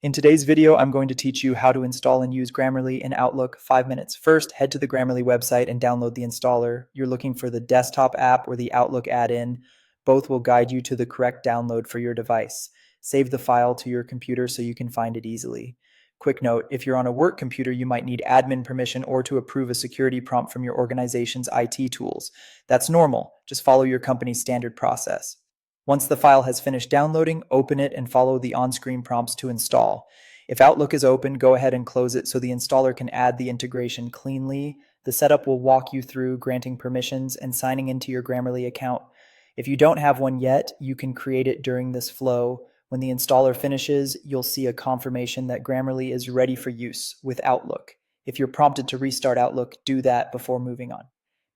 In today's video, I'm going to teach you how to install and use Grammarly in Outlook 5 minutes. First, head to the Grammarly website and download the installer. You're looking for the desktop app or the Outlook add-in. Both will guide you to the correct download for your device. Save the file to your computer so you can find it easily. Quick note, if you're on a work computer, you might need admin permission or to approve a security prompt from your organization's IT tools. That's normal. Just follow your company's standard process. Once the file has finished downloading, open it and follow the on-screen prompts to install. If Outlook is open, go ahead and close it so the installer can add the integration cleanly. The setup will walk you through granting permissions and signing into your Grammarly account. If you don't have one yet, you can create it during this flow. When the installer finishes, you'll see a confirmation that Grammarly is ready for use with Outlook. If you're prompted to restart Outlook, do that before moving on.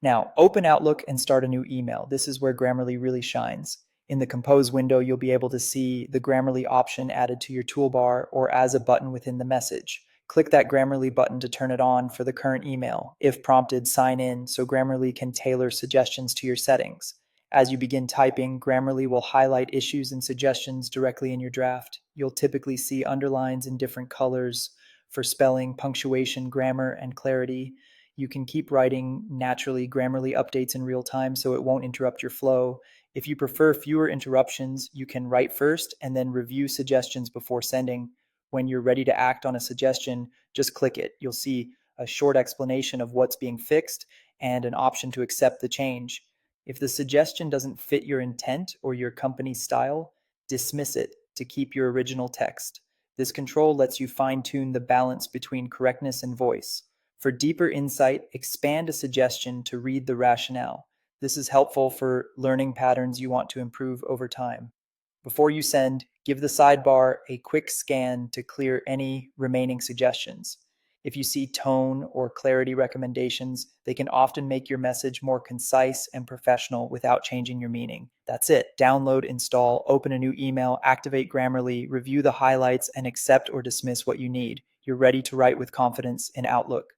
Now, open Outlook and start a new email. This is where Grammarly really shines. In the Compose window, you'll be able to see the Grammarly option added to your toolbar or as a button within the message. Click that Grammarly button to turn it on for the current email. If prompted, sign in so Grammarly can tailor suggestions to your settings. As you begin typing, Grammarly will highlight issues and suggestions directly in your draft. You'll typically see underlines in different colors for spelling, punctuation, grammar, and clarity. You can keep writing naturally. Grammarly updates in real time so it won't interrupt your flow. If you prefer fewer interruptions, you can write first and then review suggestions before sending. When you're ready to act on a suggestion, just click it. You'll see a short explanation of what's being fixed and an option to accept the change. If the suggestion doesn't fit your intent or your company's style, dismiss it to keep your original text. This control lets you fine-tune the balance between correctness and voice. For deeper insight, expand a suggestion to read the rationale. This is helpful for learning patterns you want to improve over time. Before you send, give the sidebar a quick scan to clear any remaining suggestions. If you see tone or clarity recommendations, they can often make your message more concise and professional without changing your meaning. That's it. Download, install, open a new email, activate Grammarly, review the highlights, and accept or dismiss what you need. You're ready to write with confidence in Outlook.